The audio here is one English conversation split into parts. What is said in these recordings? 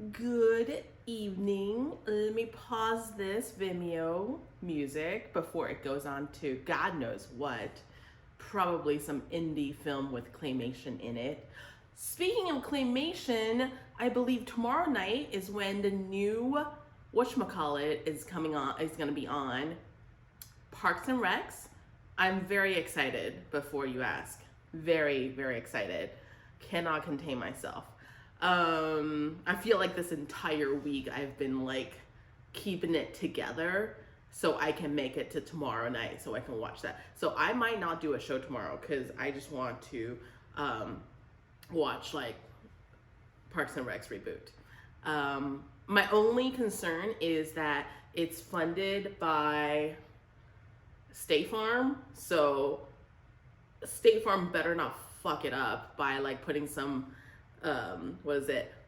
Good evening. Let me pause this Vimeo music before it goes on to God knows what. Probably some indie film with claymation in it. Speaking of claymation, I believe tomorrow night is when the new whatchamacallit is coming on, is gonna be on. Parks and Recs. I'm very excited before you ask. Very, very excited. Cannot contain myself. I feel like this entire week I've been like keeping it together so I can make it to tomorrow night so I can watch that. So I might not do a show tomorrow because I just want to watch like Parks and Recs reboot. My only concern is that it's funded by State Farm, so State Farm better not fuck it up by like putting some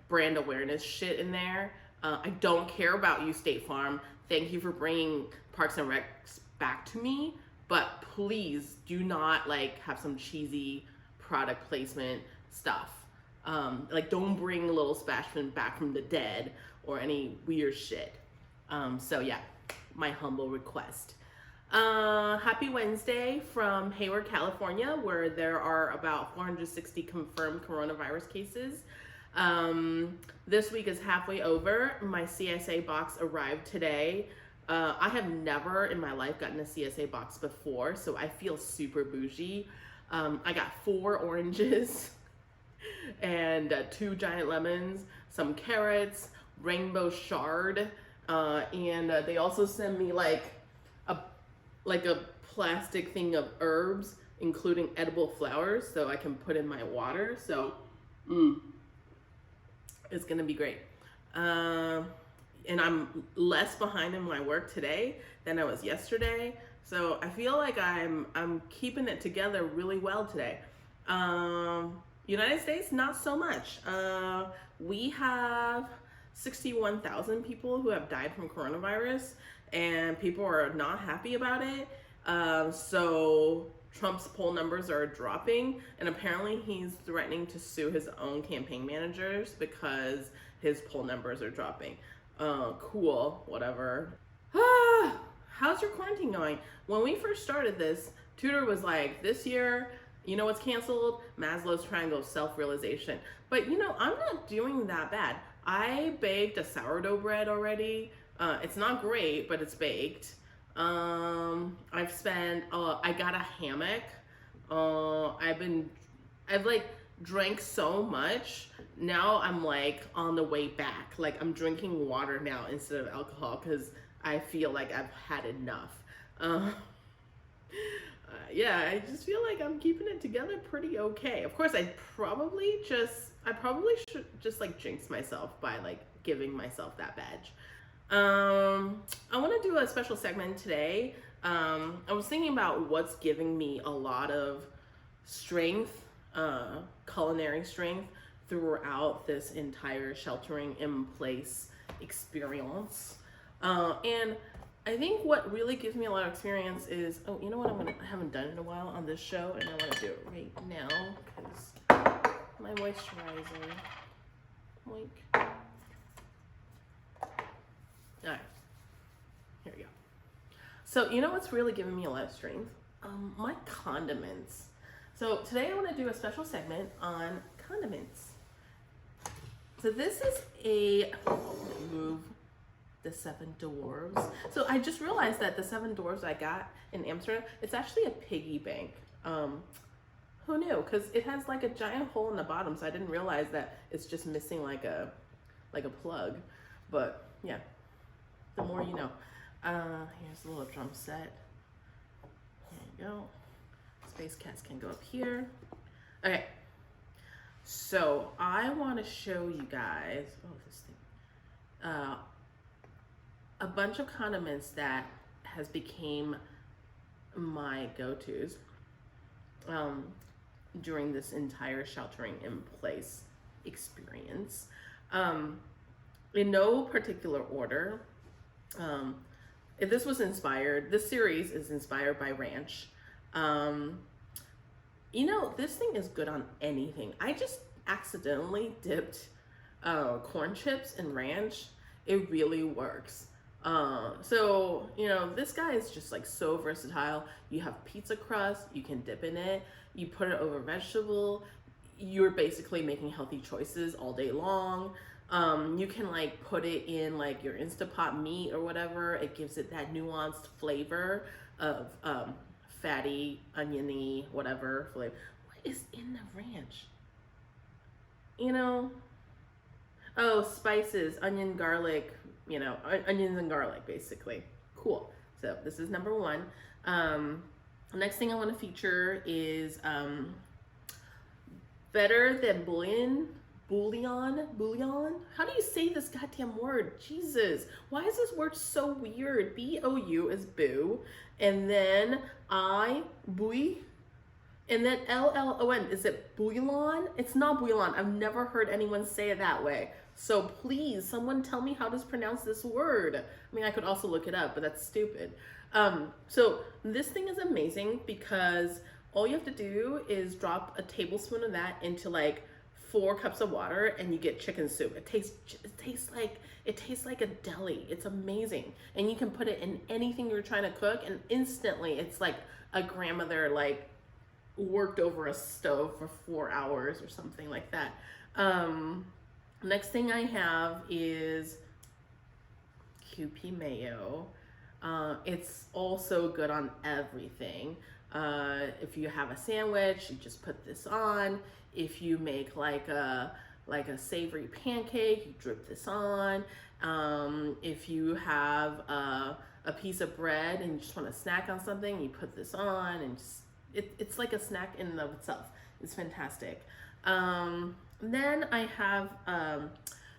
brand awareness shit in there. I don't care about you, State Farm. Thank you for bringing Parks and Recs back to me, but please do not like have some cheesy product placement stuff. Like don't bring Little Sebastian back from the dead or any weird shit. So yeah, my humble request. Happy Wednesday from Hayward, California, where there are about 460 confirmed coronavirus cases. This week is halfway over. My CSA box arrived today. I have never in my life gotten a CSA box before, so I feel super bougie. I got 4 oranges and 2 giant lemons, some carrots, rainbow chard, and they also send me like a plastic thing of herbs, including edible flowers, so I can put in my water. So, it's gonna be great. And I'm less behind in my work today than I was yesterday. So I feel like I'm keeping it together really well today. United States, not so much. We have 61,000 people who have died from coronavirus, and people are not happy about it. So Trump's poll numbers are dropping, and apparently he's threatening to sue his own campaign managers because his poll numbers are dropping. Cool, whatever. How's your quarantine going? When we first started this, Tudor was like, this year, you know what's canceled? Maslow's triangle of self-realization. But you know, I'm not doing that bad. I baked a sourdough bread already. It's not great, but it's baked. I got a hammock. I've like drank so much. Now I'm like on the way back. Like I'm drinking water now instead of alcohol because I feel like I've had enough. Yeah, I just feel like I'm keeping it together pretty okay. Of course, I probably should just like jinx myself by like giving myself that badge. I want to do a special segment today. I was thinking about what's giving me a lot of strength, culinary strength throughout this entire sheltering in place experience. And I think what really gives me a lot of experience is, oh, you know what? I haven't done it in a while on this show, and I want to do it right now because my moisturizer. Like, all right, here we go. So you know what's really giving me a lot of strength? My condiments. So today I want to do a special segment on condiments. So this is move the 7 dwarves. So I just realized that the 7 dwarves I got in Amsterdam, it's actually a piggy bank. Who knew? Because it has like a giant hole in the bottom, so I didn't realize that it's just missing like a plug. But yeah, the more you know. Here's a little drum set. There you go. Space cats can go up here. Okay. So I want to show you guys, a bunch of condiments that has became my go-tos during this entire sheltering in place experience. In no particular order. This series is inspired by ranch. You know, this thing is good on anything. I just accidentally dipped corn chips and ranch, it really works. So, you know, this guy is just like so versatile. You have pizza crust, you can dip in it, you put it over vegetable. You're basically making healthy choices all day long. You can like put it in like your Instapot meat or whatever. It gives it that nuanced flavor of fatty, oniony, whatever flavor. What is in the ranch? You know, oh, spices, onion, garlic, you know, onions and garlic, basically. Cool. So this is number one. Next thing I want to feature is better than bouillon. Bouillon. How do you say this goddamn word? Jesus. Why is this word so weird? B-O-U is boo. And then bouille. And then L-L-O-N. Is it bouillon? It's not bouillon. I've never heard anyone say it that way. So please, someone tell me how to pronounce this word. I mean, I could also look it up, but that's stupid. So this thing is amazing because all you have to do is drop a tablespoon of that into like 4 cups of water and you get chicken soup. It tastes like a deli. It's amazing. And you can put it in anything you're trying to cook and instantly it's like a grandmother like worked over a stove for 4 hours or something like that. Next thing I have is QP mayo. It's also good on everything. If you have a sandwich, you just put this on. If you make like a savory pancake, you drip this on. If you have a piece of bread and you just want to snack on something, you put this on, and just, it's like a snack in and of itself. It's fantastic. Then I have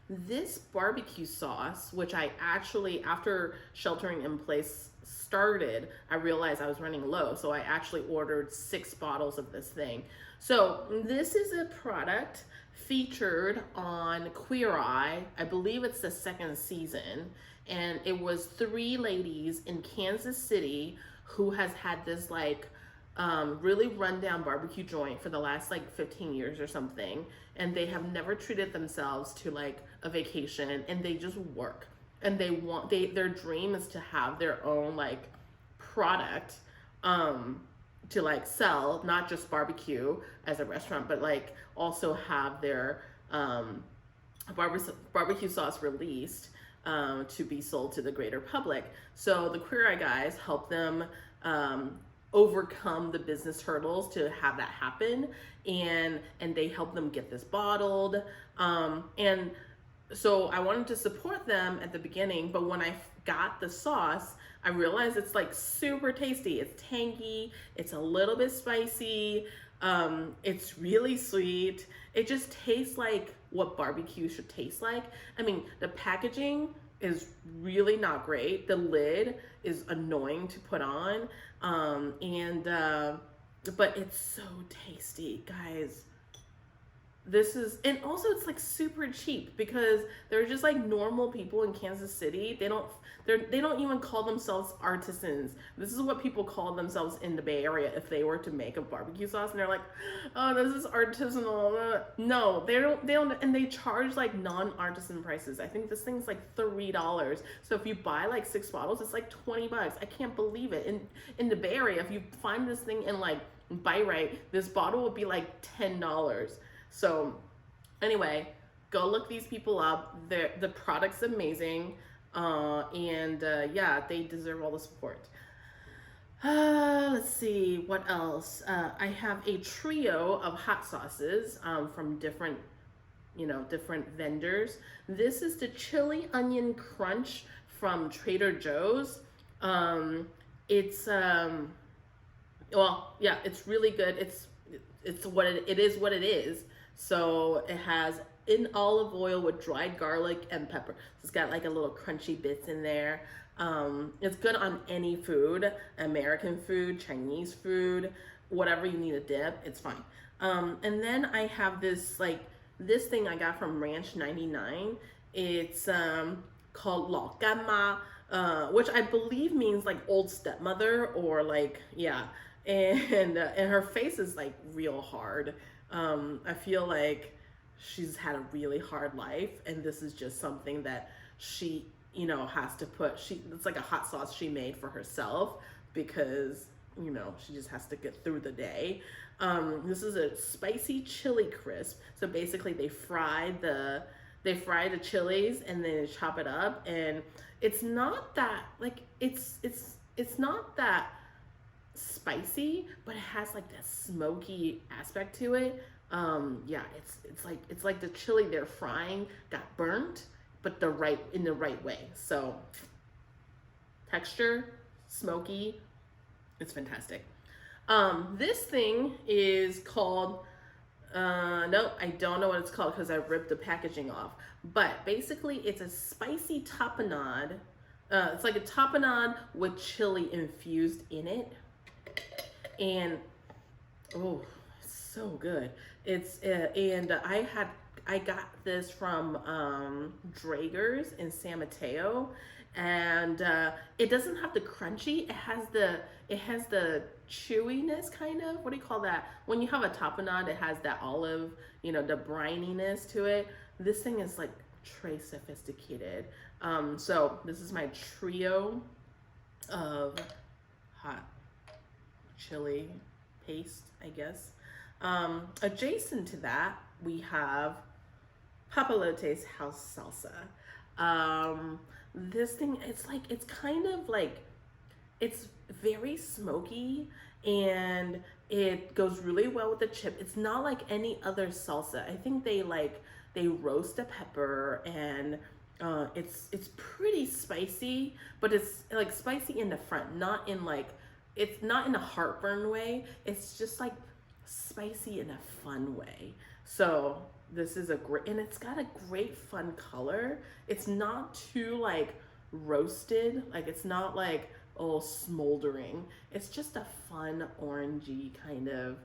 this barbecue sauce, which I actually, after sheltering in place started, I realized I was running low. So I actually ordered 6 bottles of this thing. So this is a product featured on Queer Eye. I believe it's the 2nd season. And it was 3 ladies in Kansas City who has had this like really rundown barbecue joint for the last like 15 years or something, and they have never treated themselves to like a vacation, and they just work, and their dream is to have their own like product to like sell, not just barbecue as a restaurant, but like also have their barbecue sauce released to be sold to the greater public. So the Queer Eye guys help them overcome the business hurdles to have that happen, and they help them get this bottled, and so I wanted to support them at the beginning, but when I got the sauce, I realized it's like super tasty. It's tangy, it's a little bit spicy, it's really sweet. It just tastes like what barbecue should taste like. I mean, the packaging is really not great. The lid is annoying to put on, but it's so tasty, guys. This is, and also it's like super cheap because they're just like normal people in Kansas City. They don't even call themselves artisans. This is what people call themselves in the Bay Area if they were to make a barbecue sauce, and they're like, oh, this is artisanal. No, they don't, and they charge like non-artisan prices. I think this thing's like $3. So if you buy like 6 bottles, it's like $20. I can't believe it. In the Bay Area, if you find this thing in like Buy Right, this bottle would be like $10. So anyway, go look these people up. The product's amazing. Yeah, they deserve all the support. Let's see, what else? I have a trio of hot sauces from different vendors. This is the chili onion crunch from Trader Joe's. It's well, yeah, it's really good. It is what it is. So it has in olive oil with dried garlic and pepper. So it's got like a little crunchy bits in there. It's good on any food, American food, Chinese food, whatever you need a dip, it's fine. And then I have this thing I got from Ranch 99. It's called Lao Gamma, which I believe means like old stepmother, or like, yeah. And her face is like real hard. I feel like she's had a really hard life, and this is just something that she, has to put. It's like a hot sauce she made for herself because she just has to get through the day. This is a spicy chili crisp. So basically, they fry the chilies and then they chop it up, and it's not that like it's not that spicy, but it has like that smoky aspect to it. Yeah, it's like the chili they're frying got burnt, but in the right way. So texture, smoky, it's fantastic. This thing is called nope, I don't know what it's called because I ripped the packaging off. But basically, it's a spicy tapenade. It's like a tapenade with chili infused in it, and oh, it's so good. It's and I got this from Draeger's in San Mateo, and it doesn't have the crunchy. It has the chewiness, kind of. What do you call that? When you have a tapenade, it has that olive, the brininess to it. This thing is like très sophisticated. So this is my trio of hot chili paste, I guess. Adjacent to that, we have Papalote's house salsa. This thing, it's kind of like, it's very smoky and it goes really well with the chip. It's not like any other salsa. I think they roast a pepper, and it's pretty spicy, but it's like spicy in the front, not in like, it's not in a heartburn way. It's just like spicy in a fun way. So this is and it's got a great fun color. It's not too like roasted. Like it's not like, oh, smoldering. It's just a fun orangey kind of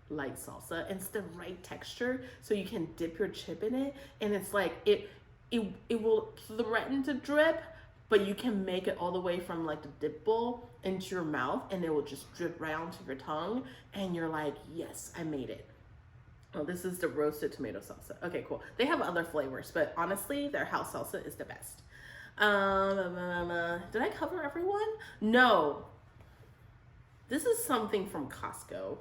light salsa. And it's the right texture, so you can dip your chip in it, and it's like it will threaten to drip, but you can make it all the way from like the dip bowl into your mouth, and it will just drip right onto your tongue, and you're like, yes, I made it. Oh, this is the roasted tomato salsa. Okay, cool. They have other flavors, but honestly, their house salsa is the best. Did I cover everyone? No. This is something from Costco.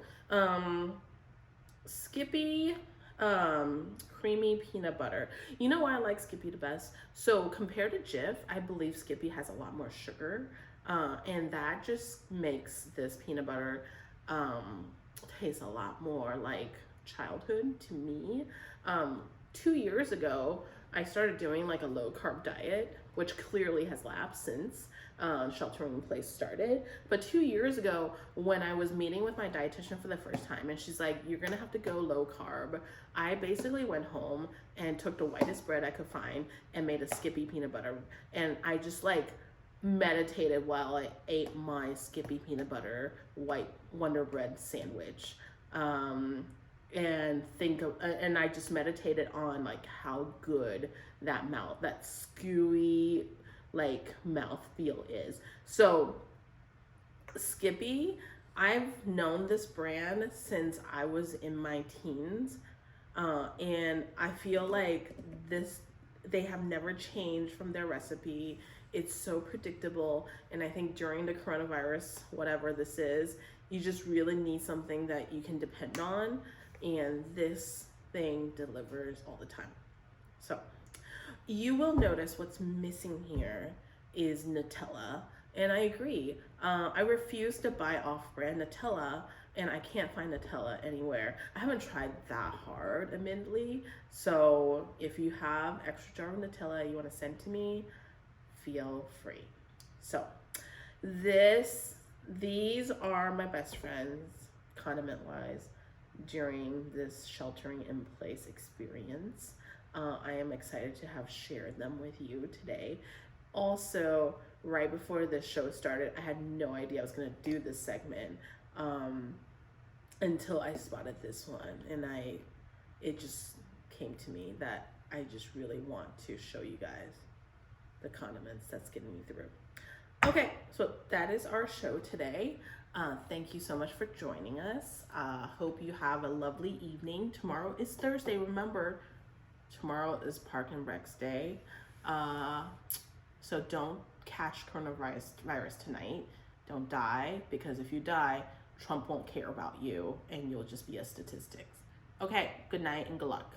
Skippy creamy peanut butter. You know why I like Skippy the best? So compared to Jif, I believe Skippy has a lot more sugar, and that just makes this peanut butter taste a lot more like childhood to me. 2 years ago, I started doing like a low carb diet, which clearly has lapsed since sheltering in place started. But 2 years ago, when I was meeting with my dietitian for the first time, and she's like, you're gonna have to go low carb, I basically went home and took the whitest bread I could find and made a Skippy peanut butter. And I just like meditated while I ate my Skippy peanut butter white Wonder Bread sandwich. And I just meditated on like how good that skewy like mouth feel is. So Skippy, I've known this brand since I was in my teens, and I feel like they have never changed from their recipe. It's so predictable, and I think during the coronavirus, whatever this is, you just really need something that you can depend on, and this thing delivers all the time. So you will notice what's missing here is Nutella, and I agree. I refuse to buy off-brand Nutella, and I can't find Nutella anywhere. I haven't tried that hard, admittedly. So if you have extra jar of Nutella you want to send to me, feel free. So these are my best friends, condiment-wise, during this sheltering in place experience. I am excited to have shared them with you today. Also, right before this show started, I had no idea I was going to do this segment until I spotted this one, and it just came to me that I just really want to show you guys the condiments that's getting me through. Okay, so that is our show today. Thank you so much for joining us. Hope you have a lovely evening. Tomorrow is Thursday. Remember, Tomorrow is Park and Rec's day. So don't catch coronavirus tonight. Don't die, because if you die, Trump won't care about you and you'll just be a statistic. Okay, good night and good luck.